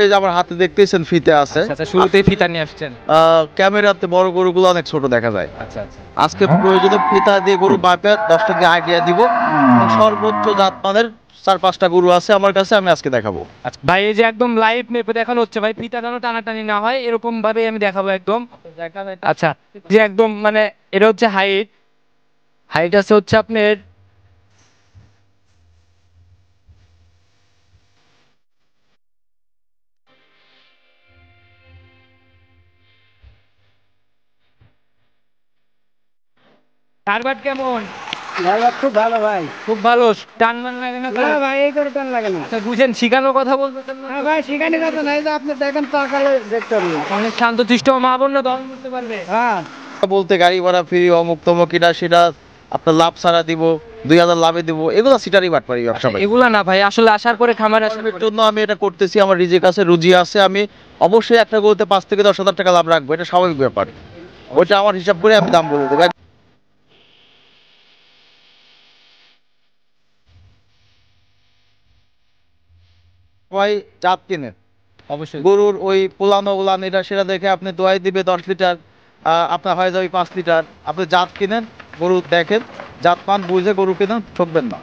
এই যে আমার হাতে দেখতেছেন ফিতে আছে। আচ্ছা, শুরুতেই ফিতা নিয়ে আসছেন। ক্যামেরাতে বড় গরুগুলো অনেক ছোট দেখা যায়। আচ্ছা আচ্ছা। আজকে প্রয়োজনে ফিতা দিয়ে গরু মাপে 10 টাকা আইডিয়া দিব। সর্বোচ্চ জাতমানের 4-5টা গরু আছে আমার কাছে, আমি আজকে দেখাবো। আচ্ছা ভাই, এই যে একদম লাইভ মেপে দেখানো হচ্ছে ভাই, ফিতা যেন টানাটানি না হয় এরকম ভাবে আমি দেখাবো একদম। আচ্ছা, যে একদম মানে এটা হচ্ছে হাইট। হাইট আছে হচ্ছে আপনার টার্গেট কেমন? খুব ভালো ভাই। খুব ভালো। টান মান লাগে না তো? না ভাই, এই করে টান লাগে না। আচ্ছা, বুঝেন শিখানোর কথা বলতেছেন না? না ভাই, সেখানে কথা নাই, যে আপনি দেখেন তো আকালে দেখতে পারবেন। অনেক শান্তশিষ্ট মা বোন না দল করতে পারবে। হ্যাঁ, বলতে গাড়ি ভাড়া ফ্রি, অমুক তমুক, এটা সেটা আপনার লাভ ছাড়া দিব, 2000 লাভে দিব, এগুলো সিটারি বাটপারি ব্যবসা ভাই। এগুলা না ভাই, আসলে আসার পরে খামারে আসার এর জন্য আমি এটা করতেছি, আমার রিজিক আছে, রুজি আছে, আমি অবশ্যই একটা গরুতে 5 থেকে 10,000 টাকা লাভ রাখবো, এটা স্বাভাবিক ব্যাপার। ওইটা আমার হিসাব করে আমি দাম বলে দেবো। সবাই জাত কিনে অবশ্যই। গরুর ওই পোলানো উলান এটা সেটা দেখে আপনি দোয়াই দিবে 10 লিটার, আপনার হয়ে যাবে 5 লিটার। আপনি জাত কিনেন, গরু দেখেন, জাত মান বুঝে গরু কিনেন, ঠকবেন না।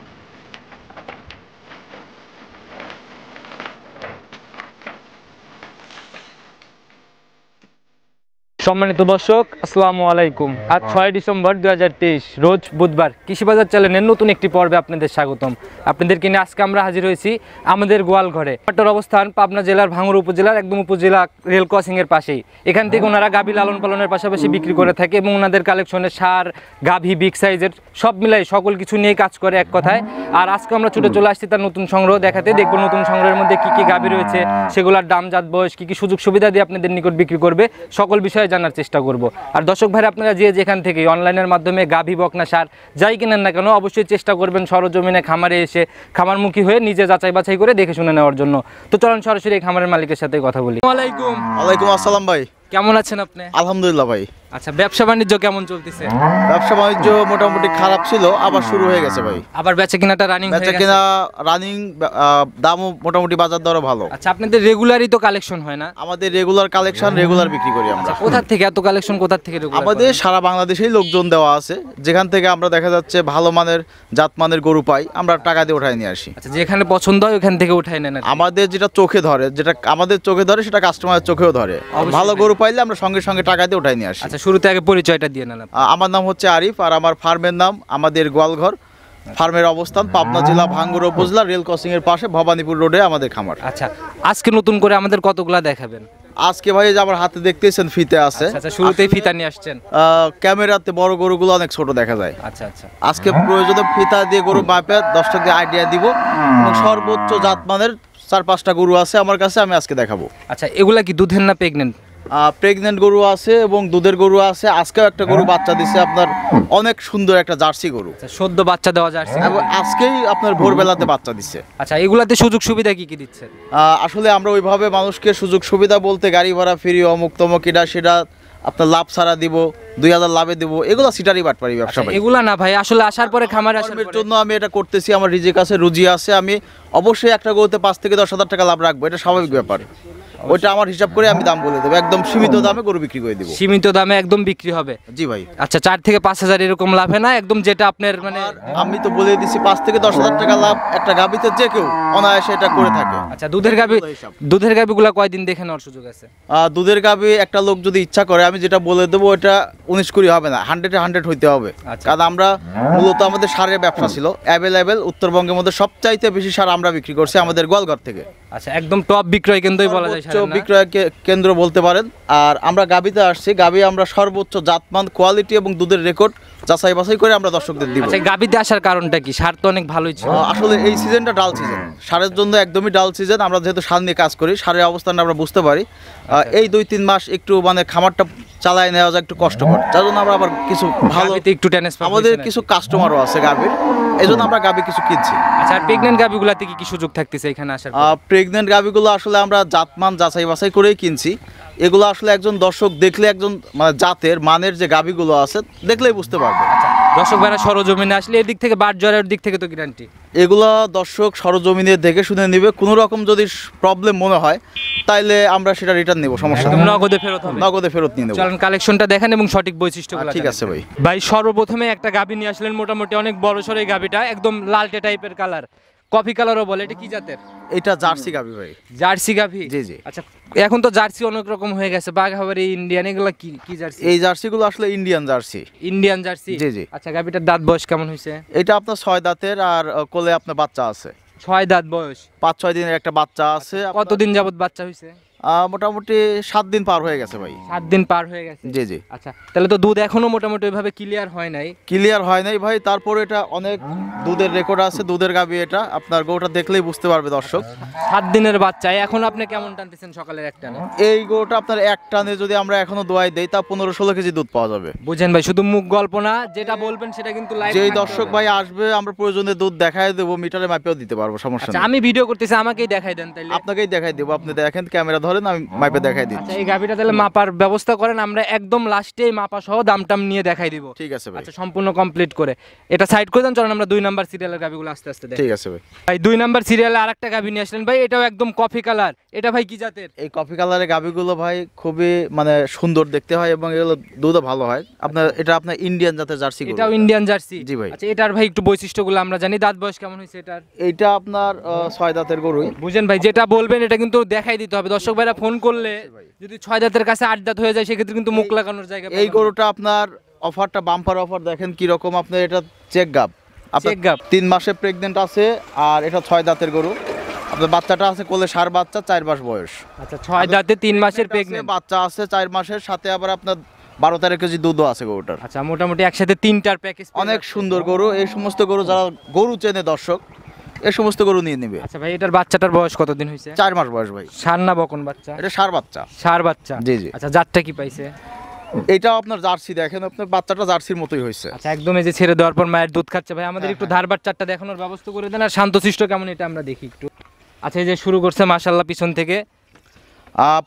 সম্মানিত দর্শক, আসসালামু আলাইকুম। আজ 6 ডিসেম্বর 2023 রোজ বুধবার। কৃষি বাজার চ্যানেলের নতুন একটি পর্বে আপনাদের স্বাগতম। আপনাদেরকে নিয়ে আজকে আমরা হাজির হয়েছি আমাদের গোয়ালঘরে। ঘরটার অবস্থান পাবনা জেলার ভাঙড়া উপজেলার একদম উপজেলা রেল ক্রসিং এর পাশেই। এখান থেকে ওনারা গাভী লালন পালনের পাশাপাশি বিক্রি করে থাকে এবং ওনাদের কালেকশনে সার, গাভী, বিগ সাইজের সব মিলাই সকল কিছু নিয়ে কাজ করে এক কথায়। আর আজকে আমরা ছুটে চলে আসছি তার নতুন সংগ্রহ দেখাতে। দেখবো নতুন সংগ্রহের মধ্যে কি কি গাভী রয়েছে, সেগুলোর দাম, জাত, বয়স, কি কি সুযোগ সুবিধা দিয়ে আপনাদের নিকট বিক্রি করবে, সকল বিষয়ে জানার চেষ্টা করব। আর দর্শক ভাই, আপনারা যে যেখান থেকে অনলাইনের মাধ্যমে গাভী, বকনা, সার যাই কেনেন না কেন, অবশ্যই চেষ্টা করবেন সরজমিনে খামারে এসে খামারমুখী হয়ে নিজে যাচাই বাছাই করে দেখে শুনে নেওয়ার জন্য। তো চলুন সরাসরি এই খামারের মালিকের সাথে কথা বলি। আসসালামু আলাইকুম। ওয়ালাইকুম আসসালাম ভাই। কেমন আছেন আপনি? আলহামদুলিল্লাহ ভাই। আচ্ছা, ব্যবসা বাণিজ্য কেমন চলতেছে? ব্যবসা বাণিজ্য মোটামুটি খারাপ ছিল, আবার শুরু হয়ে গেছে ভাই। আবার বেচা কিনাটা রানিং হয়ে বেচা গেছে? কিনা রানিং, দামও মোটামুটি বাজার দরও ভালো। আচ্ছা, আপনাদের রেগুলারই তো কালেকশন হয় না? আমাদের রেগুলার কালেকশন, রেগুলার বিক্রি করি আমরা। কোথা থেকে এত কালেকশন, কোথা থেকে রেগুলার? আমাদের সারা বাংলাদেশেই লোকজন দেওয়া আছে, যেখান থেকে আমরা দেখা যাচ্ছে ভালো মানের জাতমানের গরু পাই, আমরা টাকা দিয়ে উঠাই নিয়ে আসি। আচ্ছা, যেখানে পছন্দ হয় ওখান থেকে উঠাই নেন? আমাদের যেটা চোখে ধরে, যেটা আমাদের চোখে ধরে সেটা কাস্টমারের চোখেও ধরে। অবশ্যই। ভালো গরু পাইলে আমরা সঙ্গে সঙ্গে টাকা দিয়ে উঠাই নিয়ে আসি। আচ্ছা, শুরুতে আগে পরিচয়টা দিয়ে নেন। আমার নাম হচ্ছে আরিফ, আর আমার ফার্মের নাম আমাদের গোয়ালঘর। ফার্মের অবস্থান পাবনা জেলা ভাঙ্গুড়া উপজেলা রেল ক্রসিং এর পাশে ভবানীপুর রোডে আমাদের খামার। আচ্ছা, আজকে নতুন করে আমাদের কতগুলা দেখাবেন? আজকে ভাই যে আমার হাতে দেখতেছেন ফিতে আছে। আচ্ছা, শুরুতেই ফিতা নিয়ে আসছেন। ক্যামেরাতে বড় গরুগুলো অনেক ছোট দেখা যায়। আচ্ছা আচ্ছা। আজকে প্রয়োজনে ফিতা দিয়ে গরু মাপে 10 টাকা আইডিয়া দিব, এবং সর্বোচ্চ জাতমানের 4-5টা গরু আছে আমার কাছে, আমি আজকে দেখাবো। আচ্ছা, এগুলা কি দুধের না প্রেগনেন্ট? প্রেগনেন্ট গরু আছে এবং দুধের গরু আছে। আজকেও একটা গরু বাচ্চা দিছে আপনার, অনেক সুন্দর একটা জার্সি গরু। আচ্ছা, সদ্য বাচ্চা দেওয়া যাচ্ছে এবং আজকেই আপনার ভোরবেলাতে বাচ্চা দিচ্ছে। আচ্ছা, এগুলাতে সুযোগ সুবিধা কি কি দিচ্ছে? আসলে আমরা ওইভাবে মানুষকে সুযোগ সুবিধা বলতে গাড়ি ভাড়া ফ্রি, অমুক তমুক, এটা সেটা আপনার লাভ ছাড়া দিব, 2000 লাভে দিব, এগুলো সিটারি বাটপারি ব্যবসা ভাই। এগুলা না ভাই, আসলে আসার পরে খামারে আসার এর জন্য আমি এটা করতেছি, আমার রিজিক আছে, রুজি আছে, আমি অবশ্যই একটা গরুতে 5 থেকে 10,000 টাকা লাভ রাখবো, এটা স্বাভাবিক ব্যাপার। ওইটা আমার হিসাব করে আমি দাম বলে দেবো, একদম সীমিত দামে গরু বিক্রি করে দিব। সীমিত দামে একদম বিক্রি হবে? জি ভাই। আচ্ছা, 4 থেকে 5,000 এরকম লাভে না, একদম যেটা আপনার মানে আমি তো বলে দিছি 5 থেকে 10,000 টাকা লাভ একটা গাবিতে যে কেউ অনায়াসে এটা করে থাকে। আচ্ছা, দুধের গাবিগুলা কয়দিন দেখে নেওয়ার সুযোগ আছে? দুধের গাবি একটা লোক যদি ইচ্ছা করে, আমি যেটা বলে দেবো ওটা 19-20 হবে না, 100-100 হইতে হবে। আচ্ছা। কারণ আমরা মূলত আমাদের সারের ব্যবসা ছিল অ্যাভেলেবেল, উত্তরবঙ্গের মধ্যে সবচাইতে বেশি সার আমরা বিক্রি করছি আমাদের গোয়ালঘর থেকে। আচ্ছা, একদম টপ বিক্রয় কেন্দ্রই বলা যায়, সর্বোচ্চ বিক্রয় কেন্দ্র বলতে পারেন। আর আমরা গাবিতে আসছি, গাবি আমরা সর্বোচ্চ জাতমান, কোয়ালিটি এবং দুধের রেকর্ড যাচাই বাছাই করে আমরা দর্শকদের দিব। আচ্ছা, গাবিতে আসার কারণটা কি? সার তো অনেক ভালোই ছিল। আসলে এই সিজনটা ডাল সিজন, সারের জন্য একদমই ডাল সিজন। আমরা যেহেতু সার নিয়ে কাজ করি, সারের অবস্থানটা আমরা বুঝতে পারি। এই 2-3 মাস একটু মানে খামারটা চালায় নেওয়া যায় একটু কষ্টকর, যার জন্য আমরা আবার কিছু ভালো একটু টেনেস আমাদের কিছু কাস্টমারও আছে গাবির, এই জন্য আমরা গাবি কিছু কিনছি। আচ্ছা, আর প্রেগনেন্ট গাবিগুলাতে কি কি সুযোগ থাকতেছে এখানে আসার পর? প্রেগনেন্ট গাবিগুলো আসলে আমরা জাতমান যাচাই বাছাই করেই কিনছি। এগুলো আসলে একজন দর্শক দেখলে, একজন মানে জাতের মানের যে গাবিগুলো আছে দেখলেই বুঝতে পারবে। দর্শক ভাইরা সরজমিনে আসলে এদিক থেকে বাট জ্বরের দিক থেকে তো গ্যারান্টি। এগুলা দর্শক সরজমিনে দেখে শুনে নিবে, কোনো রকম যদি প্রবলেম মনে হয় তাইলে আমরা সেটা রিটার্ন নেব, সমস্যা একদম নেই, নগদে ফেরত হবে। নগদে ফেরত নিয়ে নেব। চলেন কালেকশনটা দেখেন এবং সঠিক বৈশিষ্ট্যগুলো ঠিক আছে ভাই। ভাই সর্বপ্রথমে একটা গাভী নিয়ে আসলেন, মোটামুটি অনেক বড় সড়ো এই গাভীটা, একদম লালটে টাইপের কালার, কফি কালারও বলে। এটা কি জাতের? এটা জার্সি গাভী ভাই। জার্সি গাভী? জি জি। আচ্ছা, এখন তো জার্সি অনেক রকম হয়ে গেছে, বাঘাবাড়ি, ইন্ডিয়ান, এগুলা কি কি জার্সি? এই জার্সিগুলো আসলে ইন্ডিয়ান জার্সি। Indian jersey? জি জি। আচ্ছা, গাভীটার দাঁত বয়স কেমন হয়েছে? এটা আপনার 6 দাঁতের, আর কোলে আপনার বাচ্চা আছে। 6 দাঁত বয়স, 5-6 দিনের একটা বাচ্চা আছে। কতদিন যাবত বাচ্চা হয়েছে? মোটামুটি 7 দিন পার হয়ে গেছে ভাই। 7 দিন পার হয়ে গেছে? জি জি। আচ্ছা, তাহলে তো দুধ এখনো মোটামুটি ওইভাবে ক্লিয়ার হয় নাই। ক্লিয়ার হয় নাই ভাই, তারপরে এটা অনেক দুধের রেকর্ড আছে, দুধের গাভী। এটা আপনার গরুটা দেখলেই বুঝতে পারবে দর্শক। 7 দিনের বাচ্চা, এখন আপনি কেমন টানতেছেন সকালের এক টানে? এই গরুটা আপনার এক টানে যদি আমরা এখনো দোয়াই দেই তা 15-16 কেজি দুধ পাওয়া যাবে। বুঝেন ভাই, শুধু মুখ গল্প না, যেটা বলবেন সেটা কিন্তু লাইভ। যেই দর্শক ভাই আসবে আমরা প্রয়োজনে দুধ দেখাই দেবো, মিটারে মাপেও দিতে পারবো, সমস্যা আচ্ছা, নেই। আমি ভিডিও করতেছি, আমাকেই দেখাই দেন তাইলে। আপনাকেই দেখাই দেবো, আপনি দেখেন, ক্যামেরা ধরেন, আমি মাপে দেখাই আচ্ছা, দিচ্ছি। এই গাভিটা তাহলে মাপার ব্যবস্থা করেন, আমরা একদম লাস্টে মাপা সহ দাম টাম নিয়ে দেখাই দিব। ঠিক আছে ভাই। আচ্ছা, সম্পূর্ণ কমপ্লিট করে এটা সাইড করে দেন, চলেন আমরা 2 নাম্বার সিরিয়ালের গাভিগুলো আস্তে আস্তে দেখি। ঠিক আছে ভাই। ভাই 2 নাম্বার সিরিয়ালে আরেকটা গাভি নিয়ে আসলেন ভাই, এটাও একদম কফি কালার। এটা ভাই কি জাতের? এই কফি কালারের গাভিগুলো ভাই খুবই মানে সুন্দর দেখতে হয় এবং এগুলো দুধও ভালো হয়। আপনার এটা আপনার ইন্ডিয়ান জাতের জার্সি গরু। এটাও ইন্ডিয়ান জার্সি? জি ভাই। আচ্ছা, এটার ভাই একটু বৈশিষ্ট্যগুলো আমরা জানি। দাঁত বয়স কেমন হয়েছে এটার? এইটা আপনার 6 দাঁতের গরুই। বুঝেন ভাই, যেটা বলবেন এটা কিন্তু দেখাই দিতে হবে। দর্শক ভাইরা ফোন করলে যদি 6 দাঁতের কাছে 8 দাঁত হয়ে যায়, সেক্ষেত্রে কিন্তু মুখ লাগানোর জায়গা এই গরুটা আপনার অফারটা বাম্পার অফার, দেখেন কি রকম। আপনার এটা চেক গাব, আপনার চেক গাব। 3 মাসে প্রেগনেন্ট আছে, আর এটা 6 দাঁতের গরু। আপনার বাচ্চাটা আছে কোলে, ষাঁড় বাচ্চা, 4 মাস বয়স। আচ্ছা, 6 দাঁতে 3 মাসের প্রেগন্যান্ট বাচ্চা আছে 4 মাসের, সাথে আবার আপনার 12-13 কেজি দুধও আছে গরুটার। আচ্ছা, মোটামুটি একসাথে 3টার প্যাকেজ। অনেক সুন্দর গরু। এই সমস্ত গরু যারা গরু চেনে দর্শক, এই সমস্ত গরু নিয়ে নেবে। আচ্ছা ভাই, এটার বাচ্চাটার বয়স কতদিন হয়েছে? 4 মাস বয়স ভাই। ষাঁড় না বকন বাচ্চা? এটা ষাঁড় বাচ্চা। ষাঁড় বাচ্চা? জি জি। আচ্ছা, জাতটা কি পাইছে? এটাও আপনার জার্সি, দেখেন আপনার বাচ্চাটা জার্সির মতোই হয়েছে। আচ্ছা, একদম এই যে ছেড়ে দেওয়ার পর মায়ের দুধ খাচ্ছে ভাই। আমাদের একটু ধার বাচ্চাটা দেখানোর ব্যবস্থা করে দেন, আর শান্তশিষ্ট কেমন এটা আমরা দেখি একটু। আচ্ছা, এই যে শুরু করছে মাশাআল্লাহ পিছন থেকে।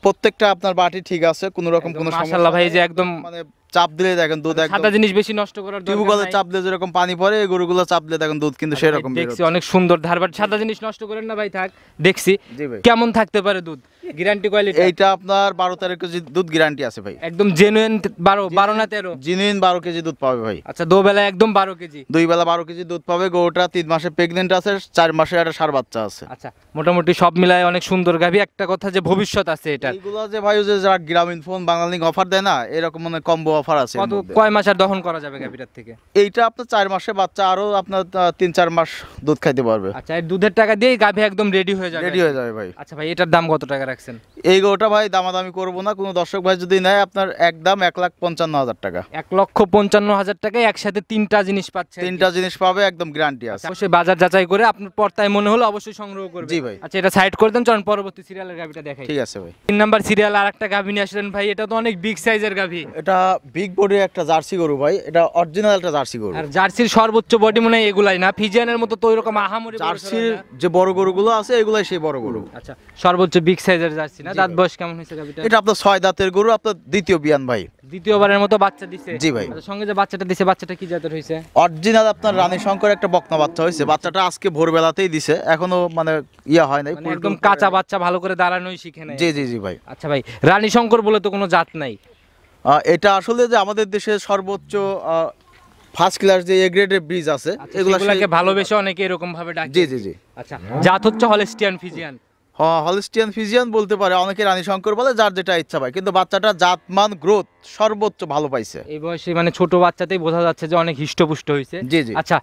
প্রত্যেকটা আপনার বাটি ঠিক আছে, কোনো রকম কোনো সমস্যা মাশাআল্লাহ ভাই, এই যে নেই। একদম মানে চাপ দিলে দেখেন দুধ একদম সাদা জিনিস বেশি নষ্ট করার দরকার টিউবওয়েলে নাই। চাপ দিলে যেরকম পানি পড়ে, এই গরুগুলো চাপ দিলে দেখেন দুধ কিন্তু আচ্ছা সেরকম ভাই, দেখছি বেরোচ্ছে। অনেক সুন্দর ধারবাট। সাদা জিনিস নষ্ট করেন না ভাই, থাক। দেখছি জি ভাই। কেমন থাকতে পারে দুধ, গ্যারান্টি কোয়ালিটি? এইটা আপনার 12-13 কেজি দুধ গ্যারান্টি আছে ভাই। একদম জেনুইন 12 না 13? জিনুইন 12 কেজি দুধ পাবে ভাই। আচ্ছা, দোবেলা একদম 12 কেজি? 2 বেলা 12 কেজি দুধ পাবে। গরুটা 3 মাসে প্রেগনেন্ট আছে, 4 মাসে একটা ষাঁড় বাচ্চা আছে। আচ্ছা, মোটামুটি সব মিলায় অনেক সুন্দর গাভী। একটা কথা যে ভবিষ্যৎ আছে এটার। এইগুলো যে ভাই ওই যে যারা গ্রামীণ ফোন বাংলালিংক অফার দেয় না, এরকম মানে কম্বো অফার আছে এর কত মধ্যে। কয় মাস আর দহন করা যাবে গাভীটার থেকে? এইটা আপনার 4 মাসে বাচ্চা, আরো আপনার 3-4 মাস দুধ খাইতে পারবে। আচ্ছা, এই দুধের টাকা দিয়ে গাভী একদম রেডি হয়ে যাবে? রেডি হয়ে যাবে ভাই। আচ্ছা ভাই, এটার দাম কত টাকা রাখছেন? এই গরুটা ভাই দামাদামি করবো না, কোনো দর্শক ভাই যদি নেয় আপনার একদম 1,55,000 টাকা। 1,55,000 টাকায় একসাথে 3টা জিনিস পাচ্ছে? 3টা জিনিস পাবে, একদম গ্যারান্টি আছে। অবশ্যই বাজার যাচাই করে আপনার পর্তায় মনে হলো অবশ্যই সংগ্রহ করবেন। জি ভাই। আচ্ছা, এটা সাইড করে দেন, চলুন পরবর্তী সিরিয়ালের গাভীটা দেখাই। ঠিক আছে ভাই। 3 নাম্বার সিরিয়াল আরেকটা গাভী নিয়ে আসলেন ভাই, এটা তো অনেক বিগ সাইজের গাভী। এটা বিগ বডির একটা জার্সি গরু ভাই, এটা অরিজিনাল একটা জার্সি গরু। আর জার্সির সর্বোচ্চ বডি মনে হয় এগুলাই না, ফিজিয়ানের মতো তো ওইরকম আহামরি বড় সড়ো জার্সির না। যে বড় গরুগুলো আছে এগুলাই সেই বড় গরু। আচ্ছা, সর্বোচ্চ বিগ সাইজের জার্সি না? দাঁত বয়স কেমন হয়েছে গাভীটা? এটা আপনার 6 দাঁতের গরু, আপনার দ্বিতীয় বিয়ান ভাই। দ্বিতীয়বারের মতো বাচ্চা দিছে? জি ভাই। আচ্ছা, সঙ্গে যে বাচ্চাটা দিছে, বাচ্চাটা কি জাতের হয়েছে? অরিজিনাল আপনার রানী শঙ্কর একটা বকনা বাচ্চা হয়েছে। বাচ্চাটা আজকে ভোরবেলাতেই দিছে, এখনো মানে ইয়া হয় নাই, মানে একদম কাঁচা বাচ্চা, ভালো করে দাঁড়ানোই শিখে নাই। জি জি জি ভাই। আচ্ছা ভাই, রানী শঙ্কর বলে তো কোনো জাত নাই? এটা আসলে যে আমাদের দেশের সর্বোচ্চ ফার্স্ট ক্লাস যে এ গ্রেডের ব্রিজ আছে, আচ্ছা, এগুলা সেগুলাকে ভালোবেসে অনেকে এরকম ভাবে ডাকে? জি জি জি। আচ্ছা, জাত হচ্ছে হলস্টিয়ান ফিজিয়ান? হলস্টিয়ান ফিজিয়ান বলতে পারে, অনেকে রানী শঙ্কর বলে, যার যেটা ইচ্ছা ভাই। কিন্তু বাচ্চাটা জাতমান গ্রোথ সর্বোচ্চ ভালো পাইছে। এই বয়সে মানে ছোট বাচ্চাতেই বোঝা যাচ্ছে যে অনেক হিষ্টপুষ্ট হয়েছে। জি জি। আচ্ছা,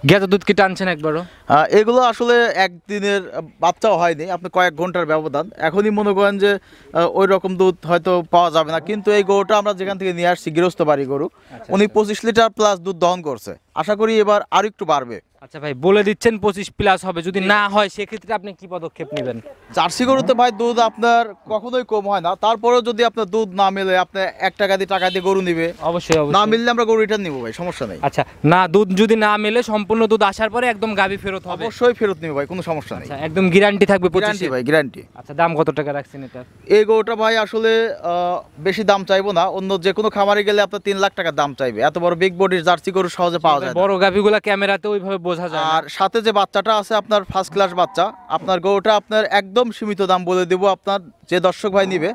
গেঁজা দুধ কি টানছেন একবারও? এগুলো আসলে একদিনের বাচ্চাও হয়নি, আপনি কয়েক ঘন্টার ব্যবধান। এখনই মনে করেন যে ওই রকম দুধ হয়তো পাওয়া যাবে না, কিন্তু এই গরুটা আমরা যেখান থেকে নিয়ে আসছি, গৃহস্থ বাড়ি গরু, উনি 25 লিটার প্লাস দুধ দহন করছে। আশা করি এবার আরো একটু বাড়বে। আচ্ছা ভাই, বলে দিচ্ছেন 25+ হবে, যদি না হয় সেক্ষেত্রে আপনি কি পদক্ষেপ নেবেন? জার্সি গরুতে ভাই দুধ আপনার কখনোই কম হয় না, তারপরেও যদি আপনার দুধ না মেলে আপনি 1 টাকা দিয়ে টাকা দিয়ে গরু নিবে, অবশ্যই না অবশ্যই। মিললে আমরা গরু রিটার্ন নিবো ভাই, সমস্যা নেই। আচ্ছা, না দুধ যদি না মেলে সম্পূর্ণ দুধ আসার পরে একদম গাভী ফেরত হবে? অবশ্যই ফেরত নিবো ভাই, কোনো সমস্যা নেই। আচ্ছা, একদম গ্যারান্টি থাকবে গ্যারান্টি 25? ভাই, গ্যারান্টি। আচ্ছা, দাম কত টাকা রাখছেন এটা? এই গরুটা ভাই আসলে বেশি দাম চাইবো না, অন্য যে কোনো খামারে গেলে আপনার 3 লাখ টাকা দাম চাইবে, এত বড় বিগ বডির জার্সি গরু সহজে পাওয়া যায় না। বড় গাভীগুলা ক্যামেরাতে ওইভাবে বোঝা যায় না। আর সাথে যে বাচ্চাটা আছে আপনার ফার্স্ট ক্লাস বাচ্চা, আপনার গরুটা আপনার একদম সীমিত দাম বলে দেবো, আপনার যে দর্শক ভাই নিবে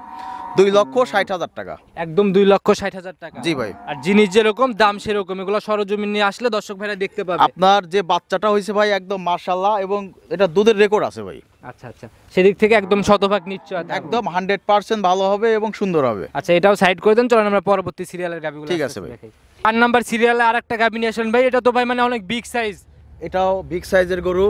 2,60,000 টাকা। একদম 2,60,000 টাকা? জি ভাই। আর জিনিস যেরকম দাম সেরকম, এগুলো সরজমিন নিয়ে আসলে দর্শক ভাইরা দেখতে পাবে। আপনার যে বাচ্চাটা হয়েছে ভাই একদম মাশাআল্লাহ, এবং এটা দুধের রেকর্ড আছে ভাই। আচ্ছা আচ্ছা, সেদিক থেকে একদম শতভাগ নিশ্চয় একদম 100% ভালো হবে এবং সুন্দর হবে। আচ্ছা, এটাও সাইড করে দেন, চলেন আমরা পরবর্তী সিরিয়ালের গাভিগুলো ঠিক আছে ভাই। 8 নাম্বার সিরিয়ালে আরেকটা গাভি নিয়ে আসেন ভাই, এটা তো ভাই মানে অনেক বিগ সাইজ। এটাও বিগ সাইজের গরু,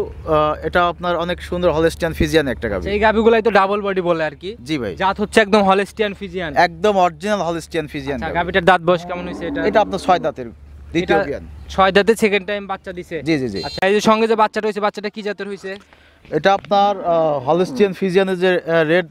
এটা আপনার অনেক সুন্দর হলস্টিয়ান ফিজিয়ান একটা গাভি। এই গাভিগুলাই তো ডাবল বডি বলে আর কি? জি ভাই, জাত হচ্ছে একদম হলস্টিয়ান ফিজিয়ান। একদম অরিজিনাল হলস্টিয়ান ফিজিয়ান। আচ্ছা, গাভিটার দাঁত বয়স কেমন হয়েছে এটা? এটা আপনার 6 দাঁতের দ্বিতীয় এটা বিয়ান। 6 দাঁতে সেকেন্ড টাইম বাচ্চা দিছে? জি জি জি। আচ্ছা, এই যে সঙ্গে যে বাচ্চাটা হয়েছে, বাচ্চাটা কি জাতের হয়েছে? এটা আপনার হলস্টিয়ান ফিজিয়ানের যে রেড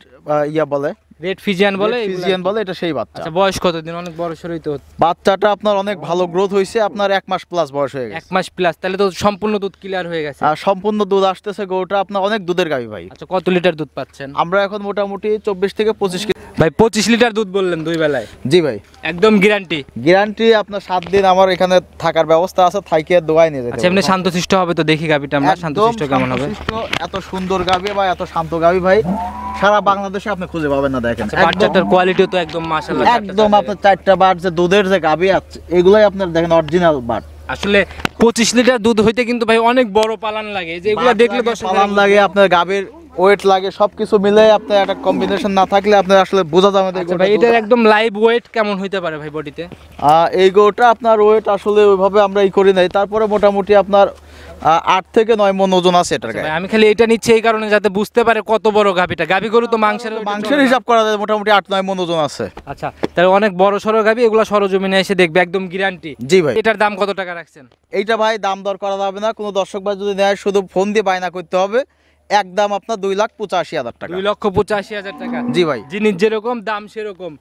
ইয়া বলে, রেড ফিজিয়ান বলে, এগুলা? ফিজিয়ান বলে, এটা সেই বাচ্চা। আচ্ছা, বয়স কতদিন? অনেক বড় সরই তো। বাচ্চাটা আপনার অনেক ভালো গ্রোথ হয়েছে, আপনার 1 মাস প্লাস বয়স হয়ে 1 গেছে। মাস প্লাস, তাহলে তো সম্পূর্ণ দুধ ক্লিয়ার হয়ে গেছে। আর সম্পূর্ণ দুধ আসতেছে, গরুটা আপনার অনেক দুধের গাভি ভাই। আচ্ছা, কত লিটার দুধ পাচ্ছেন? আমরা এখন মোটামুটি 24 থেকে 25 কেজি। ভাই 25 লিটার দুধ বললেন 2 বেলায়? জি ভাই, একদম গ্যারান্টি? গ্যারান্টি। আপনার 7 দিন আমার এখানে থাকার ব্যবস্থা আছে, থাইকে দোয়াই নিয়ে যেতে আচ্ছা, এমনি শান্তশিষ্ট হবে তো? দেখি গাভিটা আমরা, শান্তশিষ্ট কেমন হবে? এত সুন্দর গাভি বা এত শান্ত গাভি ভাই সারা বাংলাদেশে আপনি খুঁজে পাবেন না। দেখেন আচ্ছা, বাচ্চাটার কোয়ালিটিও তো একদম মাশাআল্লাহ। একদম আপনার 4টা বার যে দুধের যে গাভি আছে, এগুলাই আপনার দেখেন অরিজিনাল বাট। আসলে 25 লিটার দুধ হইতে কিন্তু ভাই অনেক বড় পালান লাগে, যে এগুলো দেখলে পালান লাগে, আপনার গাভীর ওয়েট লাগে, সবকিছু মিলে আপনার একটা কম্বিনেশন না থাকলে আপনার আসলে বোঝা যাবে না। আচ্ছা ভাই, এটার একদম লাইভ ওয়েট কেমন হইতে পারে ভাই বডিতে? এই গরুটা আপনার ওয়েট আসলে ওইভাবে আমরা করি নাই, তারপরে মোটামুটি আপনার 8 থেকে 9 মণ ওজন আছে এটার গায়ে। ভাই আমি খালি এটা নিচ্ছি এই কারণে যাতে বুঝতে পারে কত বড় গাভিটা। গাভি গরু তো মাংসের হিসাব করা যায়, মোটামুটি 8-9 মণ ওজন আছে। আচ্ছা, তাহলে অনেক বড় সরো গাভি, এগুলো সরজমিনে এসে দেখবে, একদম গ্যারান্টি? জি ভাই। এটার দাম কত টাকা রাখছেন? এইটা ভাই দাম দর করা যাবে না, কোনো দর্শক ভাই যদি নেয় শুধু ফোন দিয়ে বায়না করতে হবে। একদম আপনার 2,85,000 টাকা। 2,85,000 টাকা? জি ভাই। জিনিস যেরকম দাম সেরকম।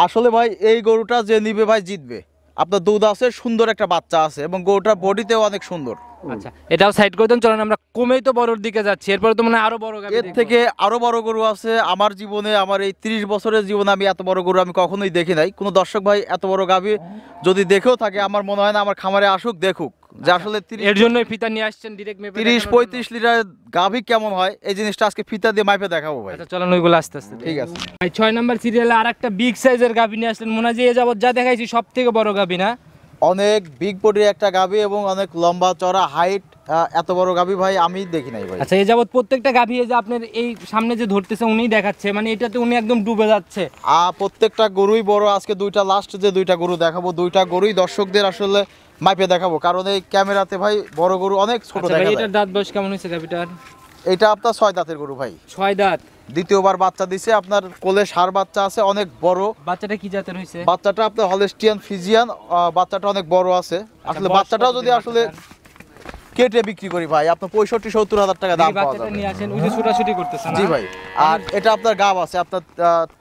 আসলে ভাই এই গরুটা যে নিবে ভাই জিতবে। আপনার দুধ আছে, সুন্দর একটা বাচ্চা আছে, এবং গরুটার বডিতেও অনেক সুন্দর। আচ্ছা, এটাও সাইড করে দেন, চলেন আমরা কমেই তো বড়র দিকে যাচ্ছি, এরপরে তো মানে আরো বড় গাভি এর থেকে আরো বড় গরু আছে আমার জীবনে, আমার এই 30 বছরের জীবনে আমি এত বড় গরু আমি কখনোই দেখি নাই। কোনো দর্শক ভাই এত বড় গাভি যদি দেখেও থাকে, আমার মনে হয় না আমার খামারে আসুক, দেখুক যে আসলে এর জন্যই ফিতা নিয়ে আসছেন ডাইরেক্ট মেপে 30-35 লিটার গাভি কেমন হয়, এই জিনিসটা আজকে ফিতা দিয়ে মাইপে দেখাবো ভাই। আচ্ছা, চলেন ওইগুলো আস্তে আস্তে। ঠিক আছে ভাই 6 নাম্বার সিরিয়ালে আরেকটা বিগ সাইজের গাভি নিয়ে আসলেন, মনে হয় যে এ যাবত যা দেখাইছি সব থেকে বড় গাভি না? অনেক বিগ বডির একটা গাভি এবং অনেক লম্বা চড়া হাইট, এত বড় গাভি ভাই আমি দেখি নাই ভাই। আচ্ছা, এ যাবত প্রত্যেকটা গাভি যে আপনার এই সামনে যে ধরতেছে উনিই দেখাচ্ছে, মানে এটাতে উনি একদম ডুবে যাচ্ছে। প্রত্যেকটা গরুই বড়। আজকে দুইটা লাস্ট যে দুইটা গরু দেখাবো, দুইটা গরুই দর্শকদের আসলে মাইপে দেখাবো, কারণ এই ক্যামেরাতে ভাই বড় গরু অনেক ছোট আচ্ছা দেখা ভাই, যায়। এটার দাঁত বয়স কেমন হয়েছে গাভিটার? এটা আপনার 6 দাঁতের গরু ভাই। 6 দাঁত? দ্বিতীয়বার বাচ্চা দিছে, আপনার কোলে ষাঁড় বাচ্চা আছে অনেক বড়। বাচ্চাটা কি জাতের হয়েছে? বাচ্চাটা আপনার হলস্টিয়ান ফিজিয়ান, বাচ্চাটা অনেক বড় আছে। আসলে বয়স বাচ্চাটাও কতদিন যদি আসলে কেটে বিক্রি করি ভাই, আপনার 65-70 হাজার টাকা দাম পাওয়া বাচ্চাটা যাবে। নিয়ে আসেন, ওই যে ছোটাছুটি করতেছে না? জি ভাই। আর এটা আপনার গাব আছে, আপনার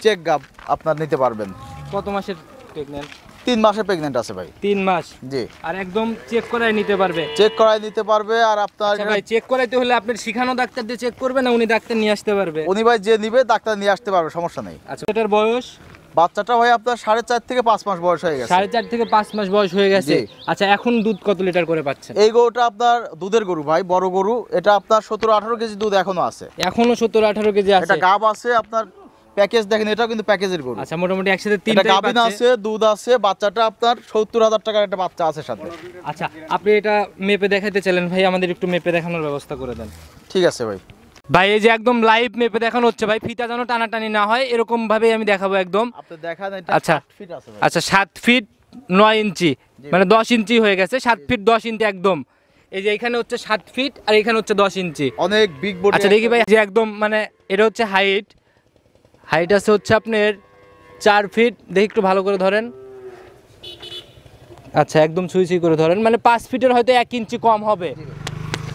চেক গাব আপনার নিতে পারবেন। কত মাসের প্রেগন্যান্ট? 3 মাসে প্রেগনেন্ট আছে ভাই। 3 মাস? জি। আর একদম চেক করাই নিতে পারবে? চেক করাই নিতে পারবে। আর আপনার আচ্ছা ভাই, চেক করাইতে হলে আপনার শিখানো ডাক্তার দিয়ে চেক করবে না উনি ডাক্তার নিয়ে আসতে পারবে? উনি ভাই যে নিবে ডাক্তার নিয়ে আসতে পারবে, সমস্যা নেই। আচ্ছা, এটার বয়স? বাচ্চাটা ভাই আপনার 4.5 থেকে 5 মাস বয়স হয়ে গেছে। 4.5 থেকে 5 মাস বয়স হয়ে গেছে? জি। আচ্ছা, এখন দুধ কত লিটার করে পাচ্ছেন? এই গরুটা আপনার দুধের গরু ভাই, বড় গরু। এটা আপনার 17-18 কেজি দুধ এখনো আছে। এখনো 17-18 কেজি আছে? এটা গাব আছে আপনার, প্যাকেজ দেখেন, এটাও কিন্তু প্যাকেজের গরু। আচ্ছা, মোটামুটি একসাথে এটা 3টাই গাবিন পাচ্ছে? আছে, দুধ আছে। বাচ্চাটা আপনার 70,000 টাকার একটা বাচ্চা আছে সাথে। আচ্ছা, আপনি এটা মেপে দেখাতে চাইলেন ভাই, আমাদের একটু মেপে দেখানোর ব্যবস্থা করে দেন। ঠিক আছে ভাই। ভাই এই যে একদম লাইভ মেপে দেখানো হচ্ছে ভাই, ফিতা যেন টানাটানি না হয় এরকম ভাবে আমি দেখাবো একদম। আপনি দেখান, এটা আচ্ছা 8 ফিট আছে ভাই। আচ্ছা, 7 ফিট 9 ইঞ্চি, মানে 10 ইঞ্চি হয়ে গেছে। 7 ফিট 10 ইঞ্চি একদম। এই যে এখানে হচ্ছে 7 ফিট আর এখানে হচ্ছে 10 ইঞ্চি। অনেক বিগ বডি। আচ্ছা দেখি ভাই, যে একদম মানে এটা হচ্ছে হাইট আছে হচ্ছে আপনার 4 ফিট। দেখি একটু ভালো করে ধরেন, আচ্ছা, একদম ছুঁই ছুঁই করে ধরেন, মানে 5 ফিটের হয়তো 1 ইঞ্চি কম হবে।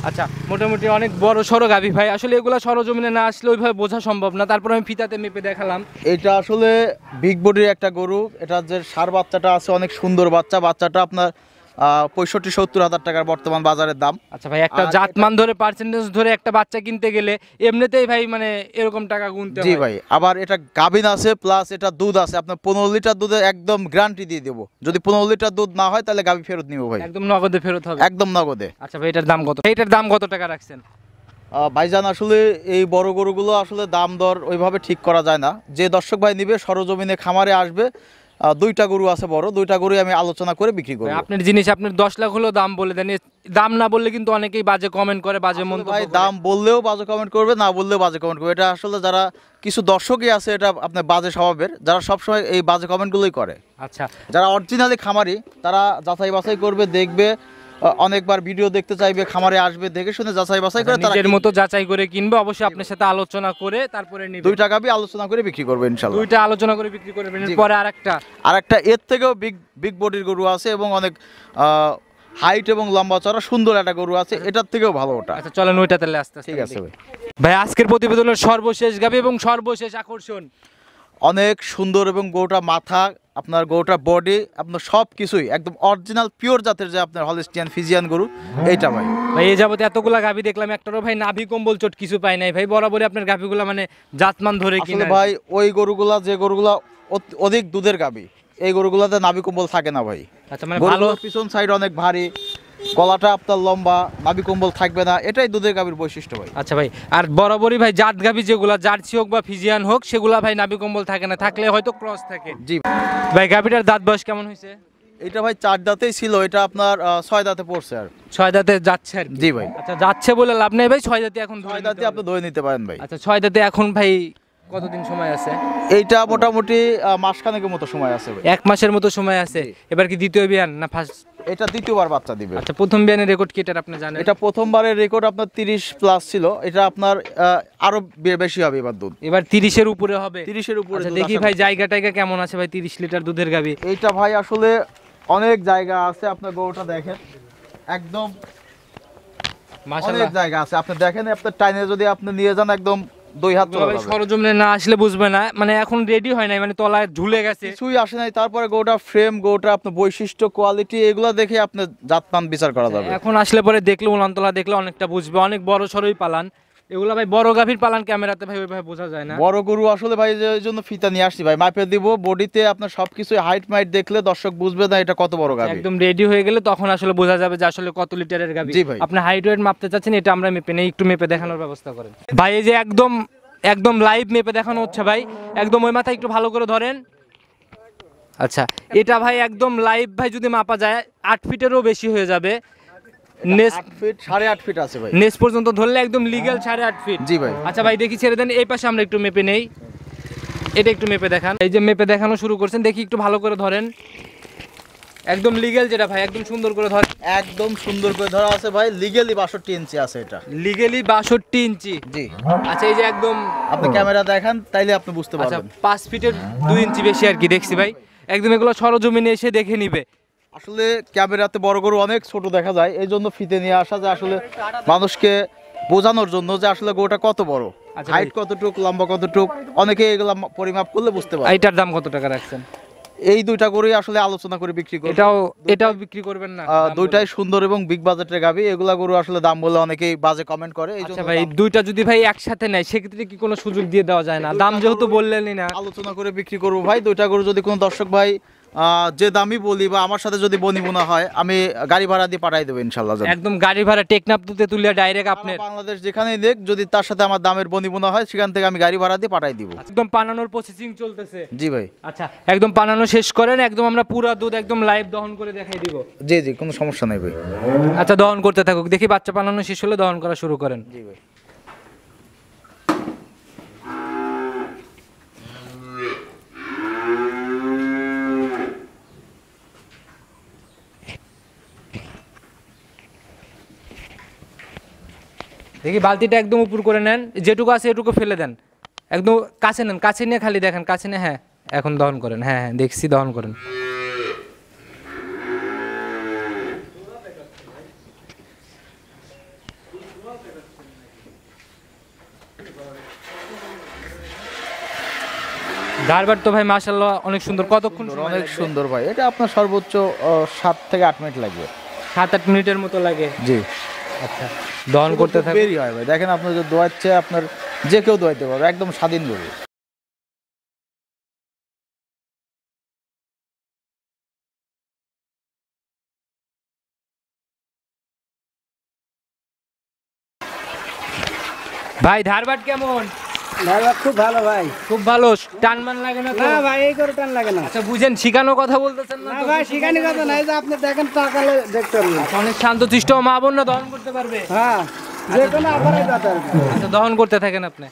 আচ্ছা, মোটামুটি অনেক বড় সড়ো গাভী ভাই, আসলে এগুলো সরজমিনে না আসলে ওইভাবে বোঝা সম্ভব না, তারপর আমি ফিতাতে মেপে দেখালাম। এটা আসলে বিগ বডির একটা গরু। এটা যে ষাঁড় বাচ্চাটা আছে অনেক সুন্দর বাচ্চা। বাচ্চাটা আপনার 65-70 হাজার টাকার বর্তমান বাজারের দাম। আচ্ছা ভাই, একটা আর জাতমান ধরে পার্সেন্টেজ ধরে একটা বাচ্চা কিনতে গেলে এমনিতেই ভাই মানে এরকম টাকা গুনতে জি হয়। ভাই, আবার এটা গাভিন আছে প্লাস এটা দুধ আছে। আপনার 15 লিটার দুধে একদম গ্যারান্টি দিয়ে দেবো। যদি 15 লিটার দুধ না হয় তাহলে গাভি ফেরত নিব ভাই, একদম নগদে ফেরত হবে। একদম নগদে। আচ্ছা ভাই, এটার দাম কত? এটার দাম কত টাকা রাখছেন? ভাইজান আসলে এই বড় গরুগুলো আসলে দাম দর ওইভাবে ঠিক করা যায় না। যে দর্শক ভাই নিবে সরজমিনে খামারে আসবে। দুইটা গরু আছে বড়, দুইটা গরুই আমি আলোচনা করে বিক্রি করব। ভাই, আপনার জিনিস আপনার 10 লাখ হলেও দাম বলে দেন, দাম না বললে কিন্তু অনেকেই বাজে কমেন্ট করে, বাজে আসলে মন্তব্য ভাই করে। দাম বললেও বাজে কমেন্ট করবে, না বললেও বাজে কমেন্ট করবে। এটা আসলে যারা কিছু দর্শকই আছে এটা আপনার বাজে স্বভাবের, যারা সবসময় এই বাজে কমেন্টগুলোই করে। আচ্ছা, যারা অরিজিনালি খামারি তারা যাচাই বাছাই করবে, দেখবে, অনেকবার ভিডিও দেখতে চাইবে, খামারে আসবে, দেখে শুনে যাচাই বাছাই করে তারা নিজের মতো যাচাই করে কিনবে, অবশ্যই আপনার সাথে আলোচনা করে তারপরে নিবে। দুইটা গাভি আলোচনা করে বিক্রি করবে ইনশাআল্লাহ। দুইটা আলোচনা করে বিক্রি করবেন। জি। পরে আরেকটা আর একটা এর থেকেও বিগ বিগ বডির গরু আছে এবং অনেক হাইট এবং লম্বা চড়া সুন্দর একটা গরু আছে, এটার থেকেও ভালো ওটা। আচ্ছা, চলেন ওইটা তাহলে আস্তে আস্তে ঠিক আছে দেখি। ভাই। ভাই, আজকের প্রতিবেদনের সর্বশেষ গাভী এবং সর্বশেষ আকর্ষণ। অনেক সুন্দর এবং গরুটা মাথা, আপনার গরুটা বডি, আপনার সব কিছুই একদম অরিজিনাল পিওর জাতের যে আপনার হলিস্টিয়ান ফিজিয়ান গরু এইটা ভাই। ভাই, এই যাবতে এতগুলা গাভী দেখলাম, একটারও ভাই নাভি কম্বল চোট কিছু পাই নাই ভাই। বরাবরই আপনার গাভীগুলা মানে জাতমান ধরে আসলে কিনা ভাই ওই গরুগুলা যে গরুগুলা অধিক দুধের গাভী, এই গরুগুলাতে নাভি কম্বল থাকে না ভাই। আচ্ছা, মানে ভালো। গরুগুলোর পিছন সাইড অনেক ভারী, গলাটা আপনার লম্বা, নাভি কম্বল থাকবে না, এটাই দুধের গাভীর বৈশিষ্ট্য ভাই। আচ্ছা ভাই, আর বরাবরই ভাই জাত গাভী যেগুলা জার্সি হোক বা ফিজিয়ান হোক সেগুলা ভাই নাভি কম্বল থাকে না, থাকলে হয়তো ক্রস থাকে। জি ভাই, গাভীটার দাঁত বয়স কেমন হয়েছে? এটা ভাই 4 দাঁতেই ছিল, এটা আপনার 6 দাঁতে পড়ছে আর। 6 দাঁতে যাচ্ছে আর কি। জি ভাই, আচ্ছা, যাচ্ছে বলে লাভ নেই ভাই, 6 দাঁতে এখন ধরে 6 নিতে দাঁতে হবে। আপনি ধরে নিতে পারেন ভাই। আচ্ছা, 6 দাঁতে এখন ভাই কতদিন সময় আছে? এইটা মোটামুটি মাসখানেকের মতো সময় আছে ভাই। 1 মাসের মতো সময় আছে। এবার কি দ্বিতীয় বিয়ান না ফার্স্ট? এটা দ্বিতীয়বার বাচ্চা দিবে। আচ্ছা, প্রথম বিয়ানের রেকর্ড কি এটা আপনি জানেন? এটা প্রথমবারের রেকর্ড আপনার 30 প্লাস ছিল, এটা আপনার আরো বেশি হবে এবার দুধ, এবার 30-এর উপরে হবে। 30-এর উপরে আচ্ছা, দুধ দেখি আশা ভাই করছি। জায়গা টাইগা কেমন আছে ভাই 30 লিটার দুধের গাভী? এইটা ভাই আসলে অনেক জায়গা আছে, আপনার গরুটা দেখেন একদম অনেক মাশাআল্লাহ। জায়গা আছে, আপনি দেখেন, আপনার টাইনে যদি আপনি নিয়ে যান একদম 2 হাত চলে ভাই যাবে। সরজমিনে না আসলে বুঝবে না, মানে এখন রেডি হয় নাই, মানে তলায় ঝুলে গেছে। কিছুই আসে নাই, তারপরে গরুটা ফ্রেম, গরুটা আপনার বৈশিষ্ট্য, কোয়ালিটি, এগুলো দেখে আপনি জাতমান বিচার করা যাবে। এখন আসলে পরে দেখলে উলানতলা দেখলে অনেকটা বুঝবে, অনেক বড় সরই পালান এগুলা ভাই। বড় গাভীর পালান ক্যামেরাতে ভাই ওইভাবে বোঝা যায় না। বড় গরু আসলে ভাই যে এই জন্য ফিতা নিয়ে আসছি ভাই, মাপে দিব বডিতে আপনার সবকিছু, হাইট মাইট দেখলে দর্শক বুঝবে না এটা কত বড় গাভী। একদম রেডি হয়ে গেলে তখন আসলে বোঝা যাবে যে আসলে কত লিটারের গাভী। জি ভাই। আপনি হাইট ওয়েট মাপতে চাচ্ছেন, এটা আমরা মেপে নেই, একটু মেপে দেখানোর ব্যবস্থা করেন ভাই। এই যে একদম একদম লাইভ মেপে দেখানো হচ্ছে ভাই, একদম ওই মাথায় একটু ভালো করে ধরেন। আচ্ছা, এটা ভাই একদম লাইভ ভাই, যদি মাপা যায় 8 ফিটেরও বেশি হয়ে যাবে। নেস 8 ফিট 8.5 ফিট আছে ভাই। নেস পর্যন্ত ধরলে একদম লিগ্যাল 8.5 ফিট। জি ভাই। আচ্ছা ভাই, দেখি ছেড়ে দেন, এই পাশে আমরা একটু মেপে নেই, এটা একটু মেপে দেখান। এই যে মেপে দেখানো শুরু করছেন, দেখি একটু ভালো করে ধরেন। একদম লিগ্যাল যেটা ভাই, একদম সুন্দর করে ধরেন। একদম সুন্দর করে ধরা আছে ভাই, লিগ্যালি 62 ইঞ্চি আছে এটা। লিগ্যালি 62 ইঞ্চি। জি, আচ্ছা, এই যে একদম আপনি ক্যামেরা দেখান তাইলে আপনি বুঝতে আচ্ছা পারবেন। 5 ফিটের 2 ইঞ্চি বেশি আর কি দেখছি ভাই। একদম এগুলো সরজমিনে এসে দেখে নিবে। আসলে ক্যামেরাতে বড় গরু অনেক ছোট দেখা যায়, এই জন্য ফিতে নিয়ে আসা, যে আসলে মানুষকে বোঝানোর জন্য যে আসলে গরুটা কত বড়, আচ্ছা হাইট ভাই। কতটুক, লম্বা কতটুক, অনেকে এগুলা পরিমাপ করলে বুঝতে পারে। এইটার দাম কত টাকা রাখছেন? এই দুইটা গরুই আসলে আলোচনা করে বিক্রি করব। এটাও বিক্রি করবেন না? দাম দুইটাই বলে। সুন্দর এবং বিগ বাজেটের গাভী, এগুলা গরু আসলে দাম বলে অনেকেই বাজে কমেন্ট করে, এই আচ্ছা জন্য ভাই, দুইটা যদি ভাই একসাথে নেয় সেক্ষেত্রে কি কোনো সুযোগ দিয়ে দেওয়া যায় না? দাম যেহেতু বললেনই না। আলোচনা করে বিক্রি করবো ভাই। দুইটা গরু যদি কোনো দর্শক ভাই যে দামই বলি বা আমার সাথে যদি বনিবনা হয়, আমি গাড়ি ভাড়া দিয়ে পাঠাই দেবো ইনশাল্লাহ। একদম গাড়ি ভাড়া টেকনাফ তুতে তুলে ডাইরেক্ট আপনার আপনার বাংলাদেশ যেখানেই দেখ, যদি তার সাথে আমার দামের বনিবনা হয়, সেখান থেকে আমি গাড়ি ভাড়া দিয়ে পাঠাই দিব। একদম পানানোর প্রসেসিং চলতেছে। জি ভাই। আচ্ছা, একদম পানানো শেষ করেন, একদম আমরা পুরা দুধ একদম লাইভ দহন করে দেখাই দিব। জি জি, কোনো সমস্যা নেই ভাই। আচ্ছা, দহন করতে থাকুক, দেখি বাচ্চা পানানো শেষ হলে দহন করা শুরু করেন। জি ভাই। দেখি বালতিটা একদম উপর করে নেন, যেটুকু আছে এটুকু ফেলে দেন, একদম কাছে নেন, কাছে নিয়ে খালি দেখেন, কাছে নিয়ে, হ্যাঁ এখন দহন করেন, হ্যাঁ হ্যাঁ দেখছি, দহন করেন। ধারবার তো ভাই মাশাআল্লাহ অনেক সুন্দর। কতক্ষণ সময় অনেক লাগবে? সুন্দর ভাই, এটা আপনার সর্বোচ্চ 7 থেকে 8 মিনিট লাগবে। 7-8 মিনিটের মতো লাগে। জি, আচ্ছা, দহন করতে থাকবে। বেরি হয় ভাই, দেখেন আপনার যে দোয়াচ্ছে আপনার যে কেউ দোয়াইতে পারবে, একদম স্বাধীন গরু। ভাই ধারবাট কেমন? ধারবার খুব ভালো ভাই। খুব ভালো। টানমান লাগে না তো? না ভাই, এই গরু টান লাগে না। আচ্ছা বুঝেন, শিখানো কথা বলতেছেন না না তো? ভাই, শিখানি কথা নাই, যে আপনি দেখেন তাকালে দেখতে পারবেন। আচ্ছা, অনেক শান্তশিষ্ট মা বোনরা দহন করতে পারবে। হ্যাঁ, যে কোনো আপারে যাতে আচ্ছা, দহন করতে থাকেন আপনি।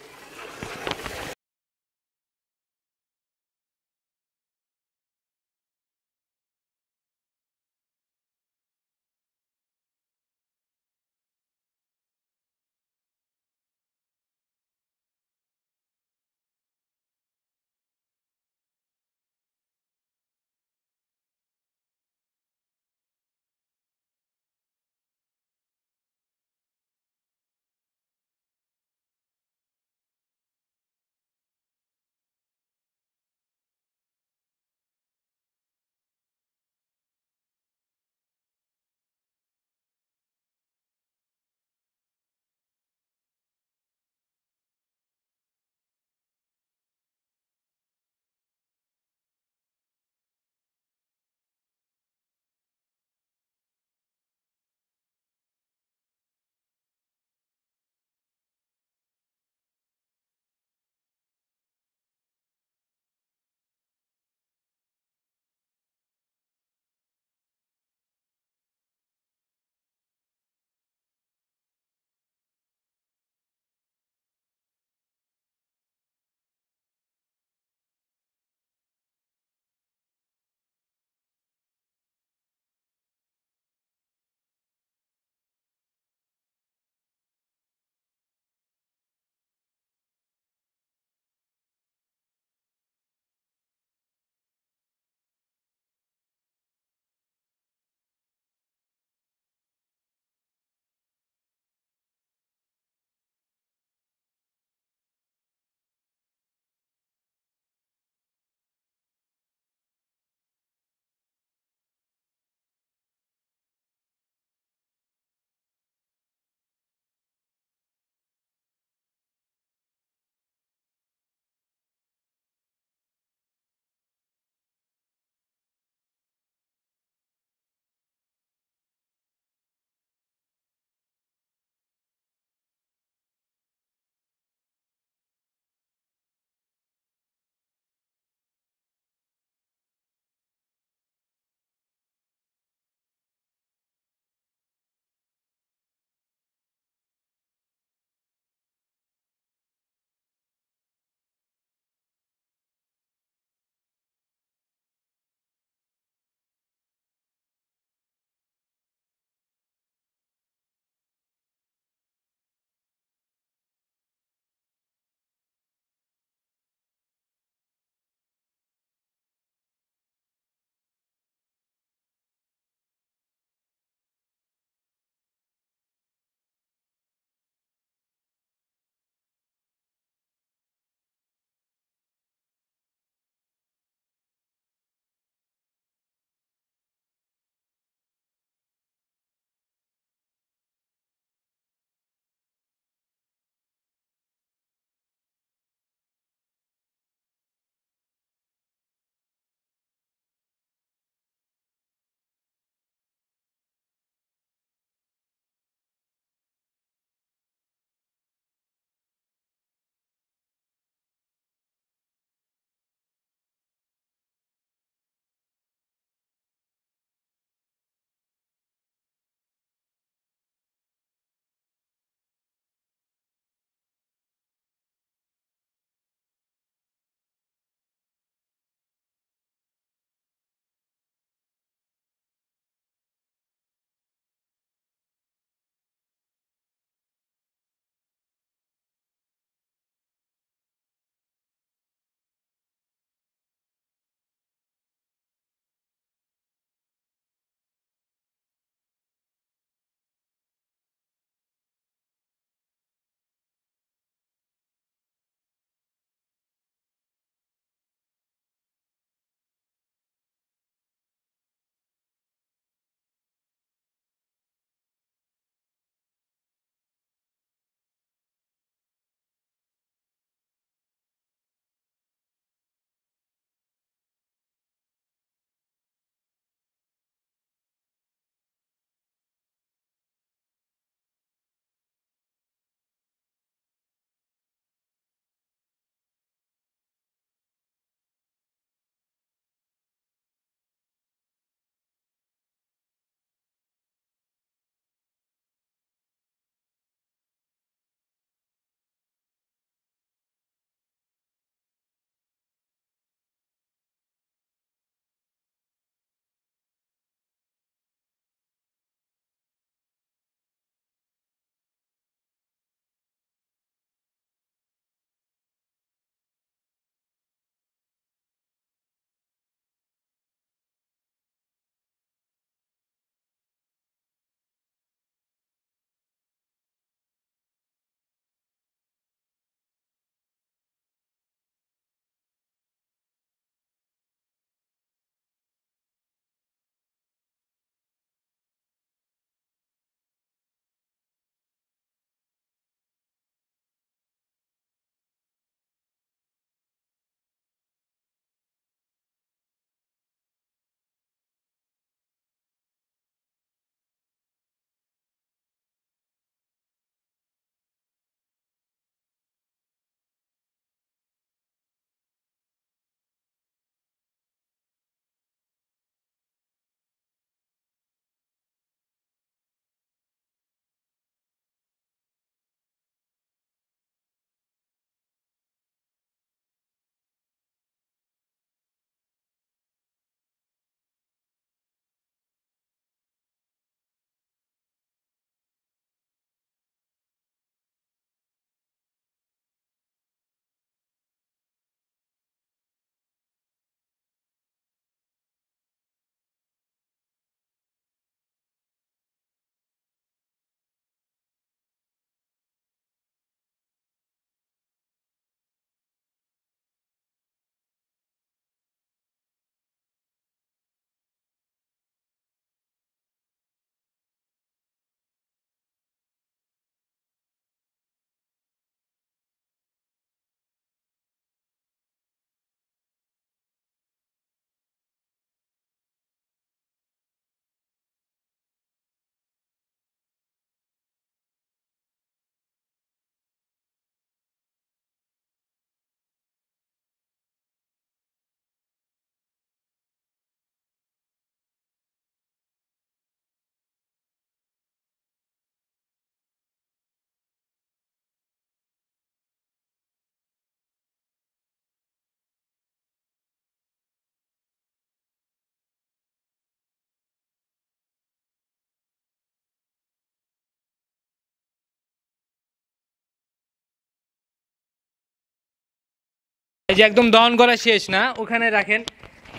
এই যে একদম দহন করা শেষ না, ওখানে রাখেন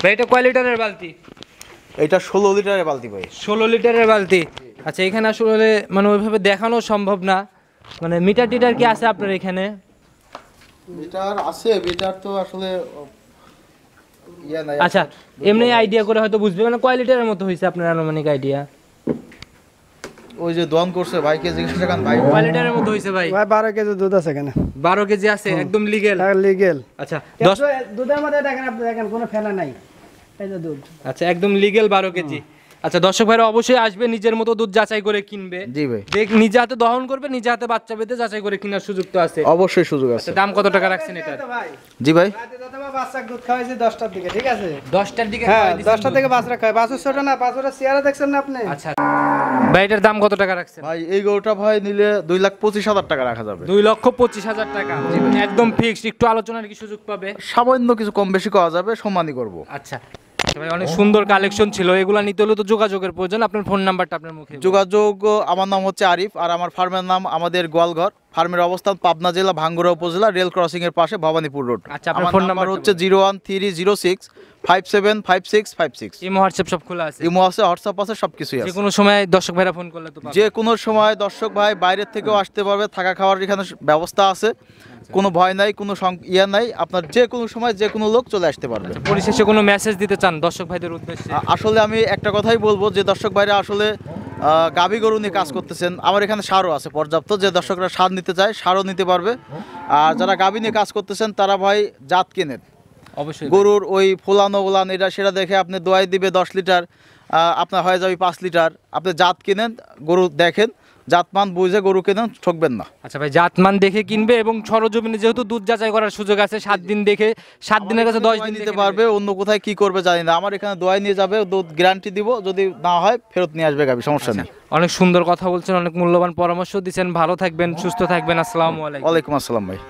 ভাই। এটা কয় লিটারের বালতি? এটা 16 লিটারের বালতি ভাই। 16 লিটারের বালতি। আচ্ছা, এখানে আসলে মানে ওইভাবে দেখানো সম্ভব না, মানে মিটার টিটার কি আছে আপনার এখানে? মিটার আছে, মিটার তো আসলে ইয়া নাই। আচ্ছা, এমনি আইডিয়া করে হয়তো বুঝবে, মানে কয় লিটারের মতো হয়েছে আপনার আনুমানিক আইডিয়া? ওই যে দোয়ান করছে ভাইকে জিজ্ঞাসা করেন ভাই। কয় লিটারের মতো হয়েছে ভাই? ভাই 12 কেজি দুধ আছে এখানে। 12 কেজি আছে, একদম লিগেল। লিগেল। আচ্ছা, দুধের মধ্যে দেখেন, আপনি দেখেন কোনো ফেনা নাই, এই যে দুধ। আচ্ছা, একদম লিগেল 12 কেজি। আচ্ছা, দর্শক ভাইরা অবশ্যই আসবে, নিজের মতো দুধ যাচাই করে কিনবে। জি ভাই। দেখ, নিজে হাতে দহন করবে, নিজে হাতে বাচ্চা পেতে যাচাই করে কেনার সুযোগ তো আছে। অবশ্যই সুযোগ আছে। আচ্ছা, দাম কত টাকা রাখছেন এটার? ভাই জি ভাই। রাতে যত বাচ্চা দুধ খাওয়াইছি 10টার দিকে, ঠিক আছে? 10টার দিকে হ্যাঁ, খাওয়াই দিছেন 10টা দুধ? থেকে বাচ্চা খায়। বাছুর ছোট না, বাছুরের চেহারা দেখছেন না আপনি? আচ্ছা ভাই, এটার দাম কত টাকা রাখছেন? ভাই এই গরুটা ভাই নিলে 2,25,000 টাকা রাখা যাবে। 2,25,000 টাকা একদম ফিক্সড, একটু আলোচনার কি সুযোগ পাবে? সামান্য কিছু কম বেশি করা যাবে, সম্মানই করব। আচ্ছা ভাই, অনেক সুন্দর কালেকশন ছিল, এগুলা নিতে হলে তো যোগাযোগের প্রয়োজন। আপনার ফোন নাম্বারটা আপনার মুখে বলুন। যোগাযোগ, আমার নাম হচ্ছে আরিফ, আর আমার ফার্মের নাম আমাদের গোয়ালঘর। ফার্মের অবস্থান পাবনা জেলা ভাঙ্গুড়া উপজেলা, রেল ক্রসিং এর পাশে ভবানীপুর রোড। আচ্ছা, আপনার আমার ফোন নাম্বার নাম্বারটা হচ্ছে 01306575656। ইমো হোয়াটসঅ্যাপ সব খোলা আছে? ইমো আছে, হোয়াটসঅ্যাপ আছে, সবকিছুই যে আছে। কোনো সময় দর্শক ভাইরা ফোন করলে তো পাবে। যে কোনো সময় দর্শক ভাই বাইরের থেকেও আসতে পারবে, থাকা খাওয়ার এখানে ব্যবস্থা আছে, কোনো ভয় নাই, কোনো ইয়া নাই। আপনার যে কোনো সময় যে কোনো লোক চলে আসতে পারবে। পরিশেষে কোনো মেসেজ দিতে চান দর্শক ভাইদের উদ্দেশ্যে? আসলে আমি একটা কথাই বলবো, যে দর্শক ভাইরা আসলে গাভী গরু নিয়ে কাজ করতেছেন, আমার এখানে সারও আছে পর্যাপ্ত। যে দর্শকরা সার নিতে চায় সারও নিতে পারবে। আর যারা গাভী নিয়ে কাজ করতেছেন তারা ভাই জাত কেনেন। অবশ্যই গরুর ওই ফোলানো ওলান এটা সেটা দেখে আপনি দোয়াই দিবে 10 লিটার, আপনার হয়ে যাবে 5 লিটার। আপনি জাত কিনেন, গরু দেখেন, জাতমান বুঝে গরু কেনেন, ঠকবেন না। আচ্ছা ভাই, জাতমান দেখে কিনবে, এবং সরজমিনে যেহেতু দুধ যাচাই করার সুযোগ আছে, 7 দিন দেখে, 7 দিনের কাছে 10 দিন নিতে পারবে। অন্য কোথায় কি করবে জানি না, আমার এখানে দোয়াই নিয়ে যাবে, দুধ গ্যারান্টি দিব, যদি না হয় ফেরত নিয়ে আসবে গাভী, সমস্যা নেই। অনেক সুন্দর কথা বলছেন, অনেক মূল্যবান পরামর্শ দিচ্ছেন। ভালো থাকবেন, সুস্থ থাকবেন। আসসালামু আলাইকুম। ওয়ালাইকুম আসসালাম ভাই।